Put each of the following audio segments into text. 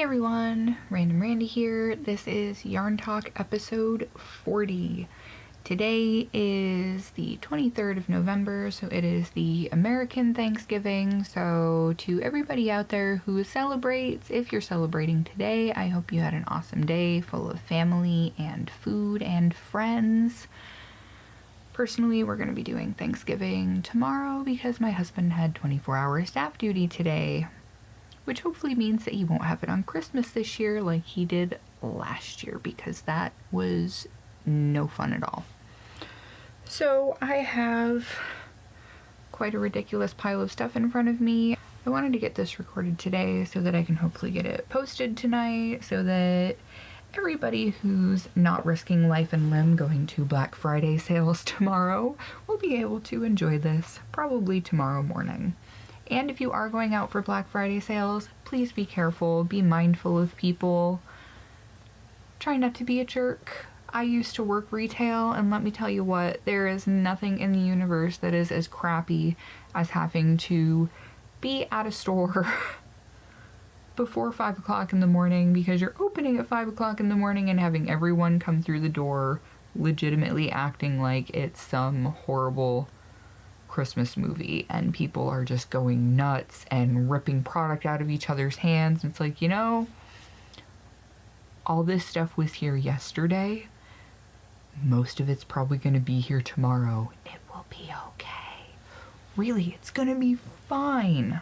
Hey everyone, Random Randy here. This is Yarn Talk episode 40. Today is the 23rd of November, so it is the American Thanksgiving. So to everybody out there who celebrates, if you're celebrating today, I hope you had an awesome day full of family and food and friends. Personally, we're going to be doing Thanksgiving tomorrow because my husband had 24-hour staff duty today, which hopefully means that he won't have it on Christmas this year like he did last year, because that was no fun at all. So I have quite a ridiculous pile of stuff in front of me. I wanted to get this recorded today so that I can hopefully get it posted tonight, so that everybody who's not risking life and limb going to Black Friday sales tomorrow will be able to enjoy this probably tomorrow morning. And if you are going out for Black Friday sales, please be careful, be mindful of people. Try not to be a jerk. I used to work retail, and let me tell you what, there is nothing in the universe that is as crappy as having to be at a store before 5 o'clock in the morning because you're opening at 5 o'clock in the morning and having everyone come through the door legitimately acting like it's some horrible Christmas movie, and people are just going nuts and ripping product out of each other's hands. It's like, you know, all this stuff was here yesterday. Most of it's probably going to be here tomorrow. It will be okay. Really, it's going to be fine.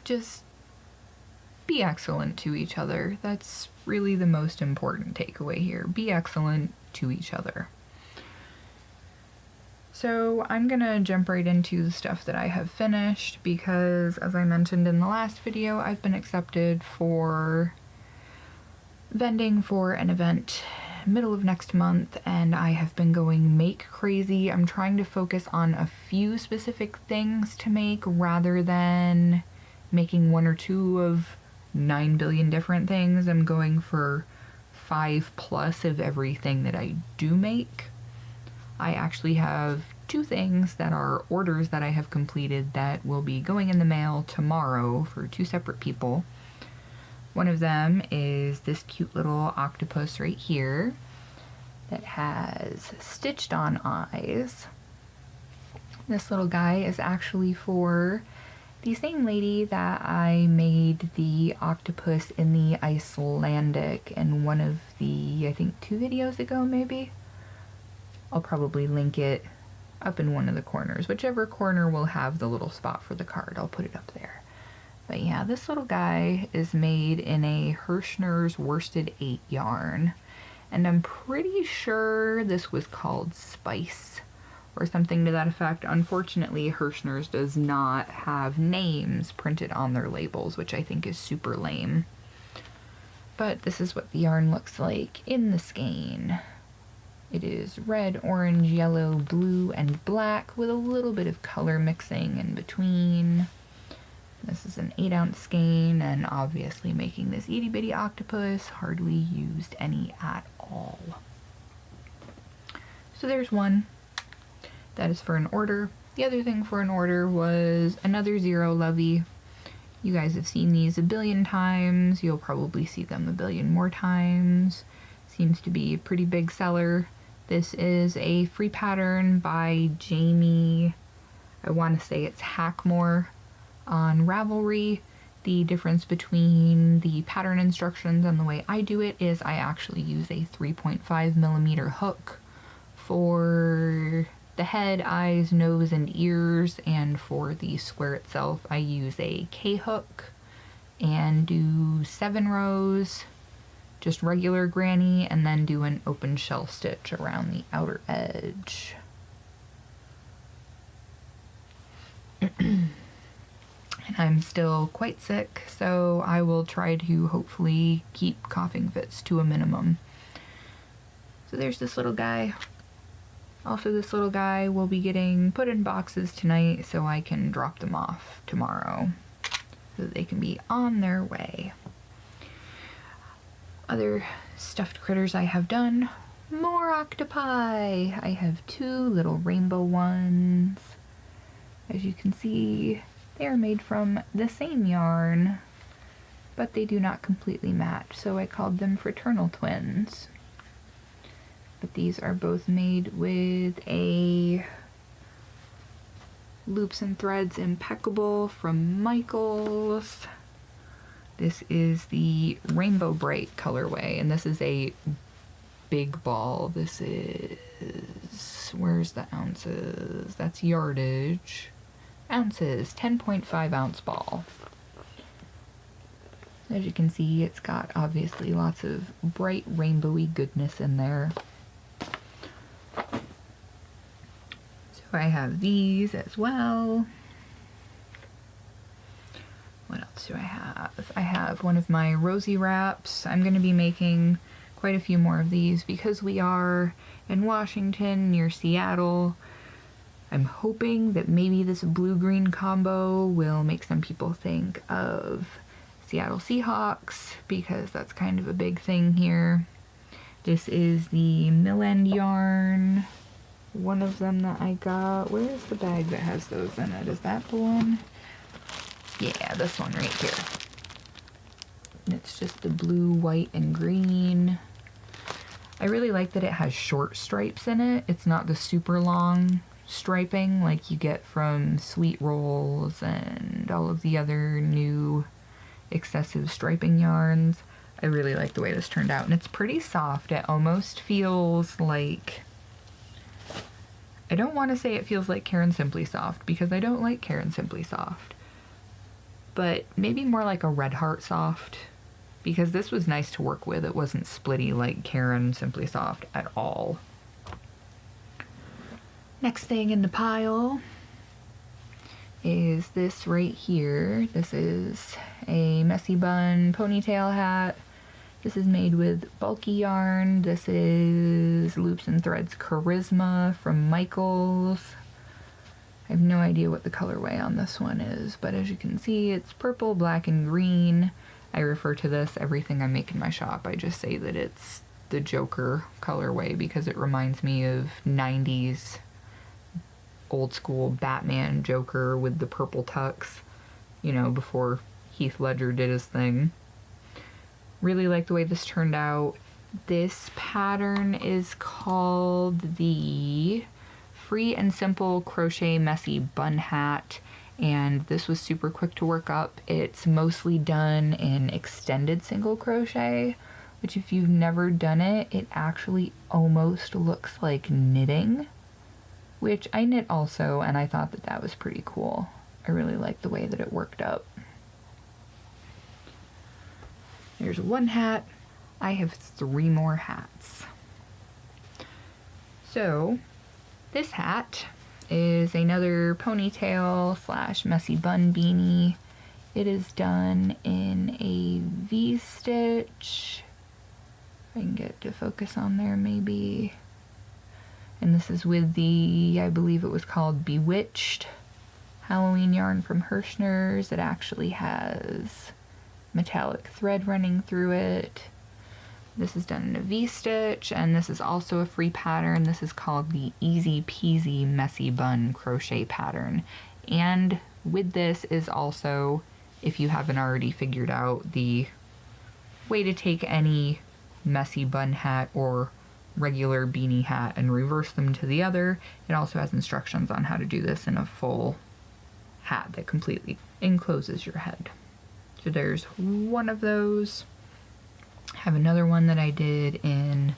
Just be excellent to each other. That's really the most important takeaway here. Be excellent to each other. So I'm gonna jump right into the stuff that I have finished because, as I mentioned in the last video, I've been accepted for vending for an event middle of next month, and I have been going make crazy. I'm trying to focus on a few specific things to make rather than making one or two of 9 billion different things. I'm going for 5+ of everything that I do make. I actually have 2 things that are orders that I have completed that will be going in the mail tomorrow for 2 separate people. One of them is this cute little octopus right here that has stitched on eyes. This little guy is actually for the same lady that I made the octopus in the Icelandic in one of the, I think 2 videos ago maybe. I'll probably link it up in one of the corners. Whichever corner will have the little spot for the card, I'll put it up there. But yeah, this little guy is made in a Hirschner's Worsted 8 yarn. And I'm pretty sure this was called Spice or something to that effect. Unfortunately, Hirschner's does not have names printed on their labels, which I think is super lame. But this is what the yarn looks like in the skein. It is red, orange, yellow, blue, and black with a little bit of color mixing in between. This is an 8-ounce skein, and obviously making this itty bitty octopus, hardly used any at all. So there's one. That is for an order. The other thing for an order was another Zero Lovey. You guys have seen these a billion times. You'll probably see them a billion more times. Seems to be a pretty big seller. This is a free pattern by Jamie, I want to say it's Hackmore, on Ravelry. The difference between the pattern instructions and the way I do it is I actually use a 3.5mm hook for the head, eyes, nose, and ears, and for the square itself I use a K-hook and do 7 rows. Just regular granny, and then do an open shell stitch around the outer edge. And I'm still quite sick, so I will try to hopefully keep coughing fits to a minimum. So there's this little guy. Also, this little guy will be getting put in boxes tonight so I can drop them off tomorrow so that they can be on their way. Other stuffed critters I have done. More octopi! I have 2 little rainbow ones. As you can see, they are made from the same yarn but they do not completely match, so I called them fraternal twins. But these are both made with a Loops and Threads Impeccable from Michaels. This is the Rainbow Bright colorway, and this is a big ball. This is, where's the ounces? That's yardage. Ounces, 10.5 ounce ball. As you can see, it's got obviously lots of bright rainbowy goodness in there. So I have these as well. What else do I have? I have one of my rosy wraps. I'm going to be making quite a few more of these because we are in Washington near Seattle. I'm hoping that maybe this blue-green combo will make some people think of Seattle Seahawks because that's kind of a big thing here. This is the Mill End yarn. One of them that I got. Where's the bag that has those in it? Is that the one? Yeah, this one right here. It's just the blue, white, and green. I really like that it has short stripes in it. It's not the super long striping like you get from Sweet Rolls and all of the other new excessive striping yarns. I really like the way this turned out, and it's pretty soft. It almost feels like, I don't want to say it feels like Caron Simply Soft because I don't like Caron Simply Soft, but maybe more like a Red Heart Soft, because this was nice to work with. It wasn't splitty like Caron Simply Soft at all. Next thing in the pile is this right here. This is a messy bun ponytail hat. This is made with bulky yarn. This is Loops and Threads Charisma from Michaels. I have no idea what the colorway on this one is, but as you can see, it's purple, black, and green. I refer to this everything I make in my shop. I just say that it's the Joker colorway because it reminds me of 90s old school Batman Joker with the purple tux, you know, before Heath Ledger did his thing. Really like the way this turned out. This pattern is called the Free and Simple Crochet Messy Bun Hat, and this was super quick to work up. It's mostly done in extended single crochet, which if you've never done it, it actually almost looks like knitting, which I knit also, and I thought that that was pretty cool. I really like the way that it worked up. There's one hat. I have 3 more hats. So this hat is another ponytail / messy bun beanie. It is done in a V-stitch. If I can get it to focus on there maybe. And this is with the, I believe it was called Bewitched Halloween yarn from Hirschner's. It actually has metallic thread running through it. This is done in a V-stitch, and this is also a free pattern. This is called the Easy Peasy Messy Bun Crochet Pattern. And with this is also, if you haven't already figured out, the way to take any messy bun hat or regular beanie hat and reverse them to the other. It also has instructions on how to do this in a full hat that completely encloses your head. So there's one of those. I have another one that I did in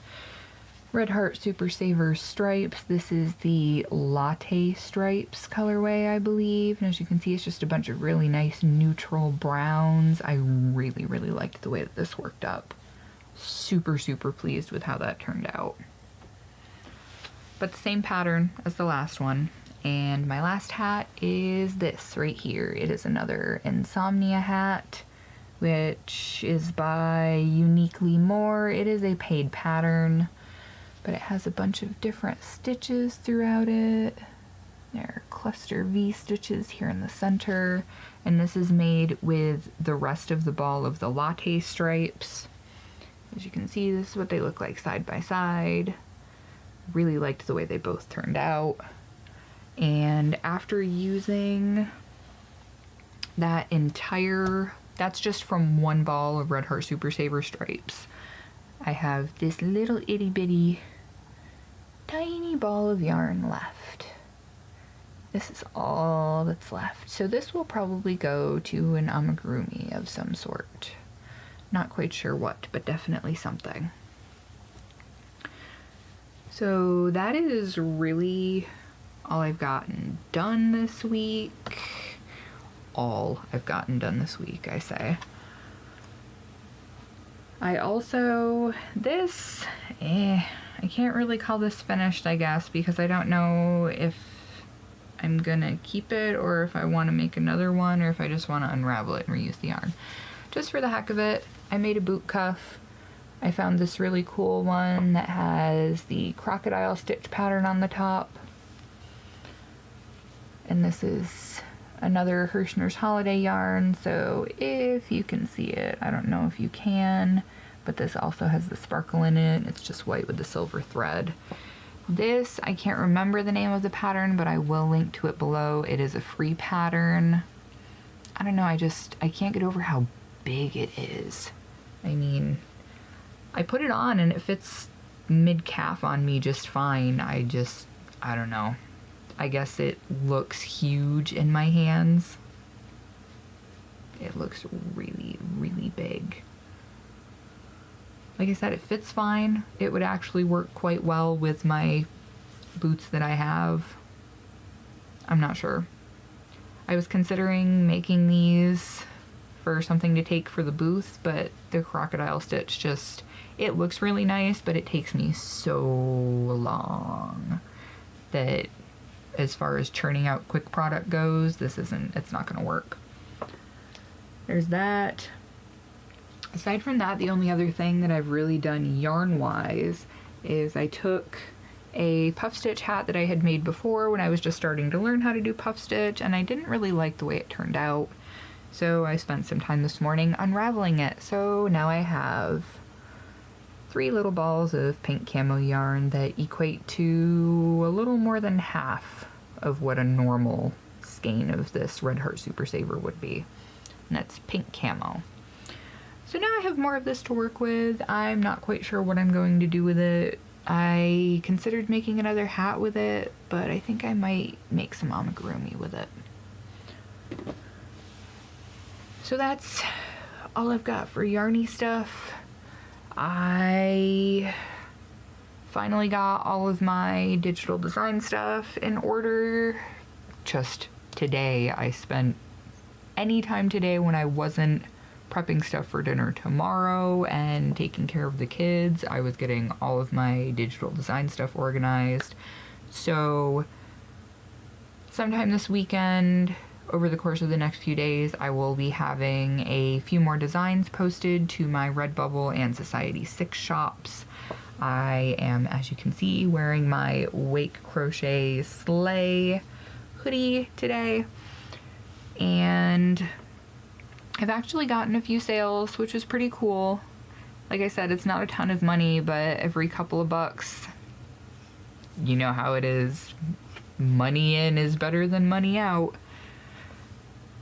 Red Heart Super Saver stripes. This is the Latte Stripes colorway, I believe. And as you can see, it's just a bunch of really nice neutral browns. I really, really liked the way that this worked up. Super, super pleased with how that turned out. But the same pattern as the last one. And my last hat is this right here. It is another Insomnia hat, which is by Uniquely More. It is a paid pattern, but it has a bunch of different stitches throughout it. There are cluster V stitches here in the center, and this is made with the rest of the ball of the Latte stripes. As you can see, this is what they look like side by side. Really liked the way they both turned out. And after using that entire That's just from one ball of Red Heart Super Saver stripes. I have this little itty bitty tiny ball of yarn left. This is all that's left. So this will probably go to an amigurumi of some sort. Not quite sure what, but definitely something. So that is really all I've gotten done this week. All I've gotten done this week, I say. I also, I can't really call this finished, I guess, because I don't know if I'm gonna keep it or if I want to make another one or if I just want to unravel it and reuse the yarn. Just for the heck of it, I made a boot cuff. I found this really cool one that has the crocodile stitch pattern on the top. And this is another Hirschner's Holiday yarn, so if you can see it, I don't know if you can, but this also has the sparkle in it. It's just white with the silver thread. This, I can't remember the name of the pattern, but I will link to it below. It is a free pattern. I don't know, I can't get over how big it is. I mean, I put it on and it fits mid-calf on me just fine. I don't know. I guess it looks huge in my hands. It looks really, really big. Like I said, it fits fine. It would actually work quite well with my boots that I have. I'm not sure. I was considering making these for something to take for the booth, but the crocodile stitch it looks really nice, but it takes me so long that as far as churning out quick product goes, it's not gonna work. There's that. Aside from that, the only other thing that I've really done yarn-wise is I took a puff stitch hat that I had made before when I was just starting to learn how to do puff stitch, and I didn't really like the way it turned out. So I spent some time this morning unraveling it. So now I have 3 little balls of pink camo yarn that equate to a little more than half of what a normal skein of this Red Heart Super Saver would be. And that's pink camo. So now I have more of this to work with. I'm not quite sure what I'm going to do with it. I considered making another hat with it, but I think I might make some amigurumi with it. So that's all I've got for yarny stuff. I finally got all of my digital design stuff in order. Just today, I spent any time today when I wasn't prepping stuff for dinner tomorrow and taking care of the kids. I was getting all of my digital design stuff organized. So sometime this weekend, over the course of the next few days, I will be having a few more designs posted to my Redbubble and Society 6 shops. I am, as you can see, wearing my Wake Crochet Sleigh hoodie today. And I've actually gotten a few sales, which is pretty cool. Like I said, it's not a ton of money, but every couple of bucks, you know how it is. Money in is better than money out.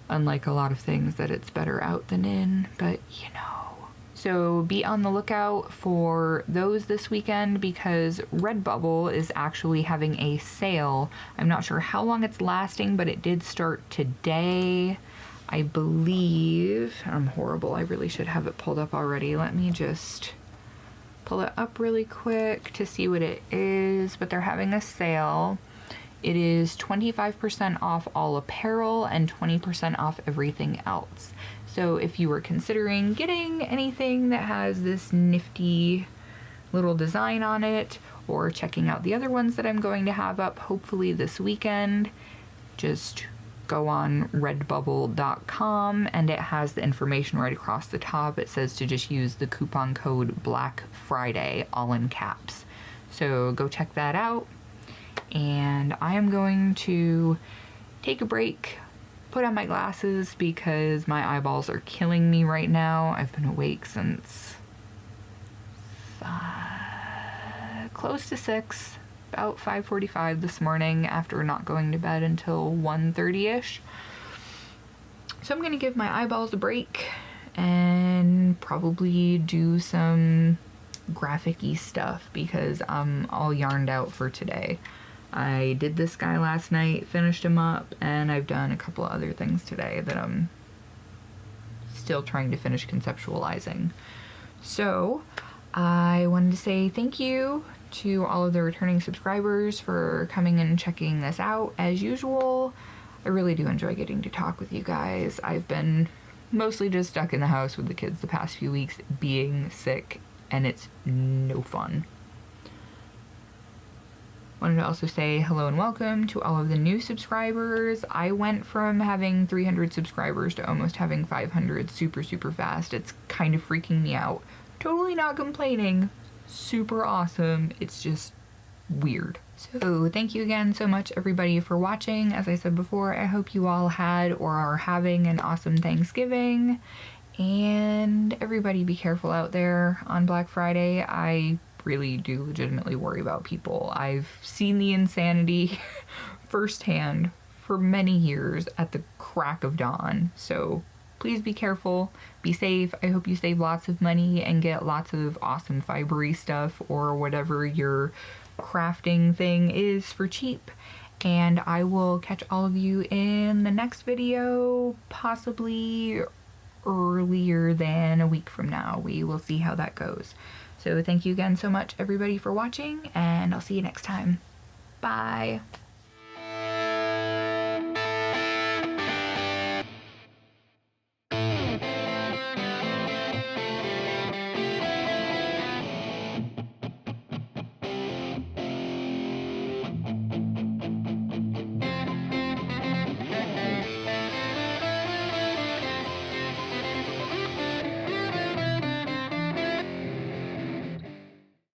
Unlike a lot of things that it's better out than in, but you know. So be on the lookout for those this weekend because Redbubble is actually having a sale. I'm not sure how long it's lasting, but it did start today. I believe, I'm horrible, I really should have it pulled up already. Let me just pull it up really quick to see what it is, but they're having a sale. It is 25% off all apparel and 20% off everything else. So if you were considering getting anything that has this nifty little design on it, or checking out the other ones that I'm going to have up hopefully this weekend, just go on redbubble.com and it has the information right across the top. It says to just use the coupon code Black Friday, all in caps. So go check that out. And I am going to take a break, put on my glasses because my eyeballs are killing me right now. I've been awake since close to 6, about 5:45 this morning after not going to bed until 1:30ish. So I'm going to give my eyeballs a break and probably do some graphic-y stuff because I'm all yarned out for today. I did this guy last night, finished him up, and I've done a couple of other things today that I'm still trying to finish conceptualizing. So I wanted to say thank you to all of the returning subscribers for coming and checking this out as usual. I really do enjoy getting to talk with you guys. I've been mostly just stuck in the house with the kids the past few weeks being sick, and it's no fun. Wanted to also say hello and welcome to all of the new subscribers. I went from having 300 subscribers to almost having 500 super fast. It's kind of freaking me out. Totally not complaining. Super awesome. It's just weird. So thank you again so much everybody for watching. As I said before, I hope you all had or are having an awesome Thanksgiving. And everybody be careful out there on Black Friday. I really do legitimately worry about people. I've seen the insanity firsthand for many years at the crack of dawn. So please be careful, be safe. I hope you save lots of money and get lots of awesome fibery stuff or whatever your crafting thing is for cheap. And I will catch all of you in the next video, possibly earlier than a week from now. We will see how that goes. So thank you again so much everybody for watching, and I'll see you next time. Bye.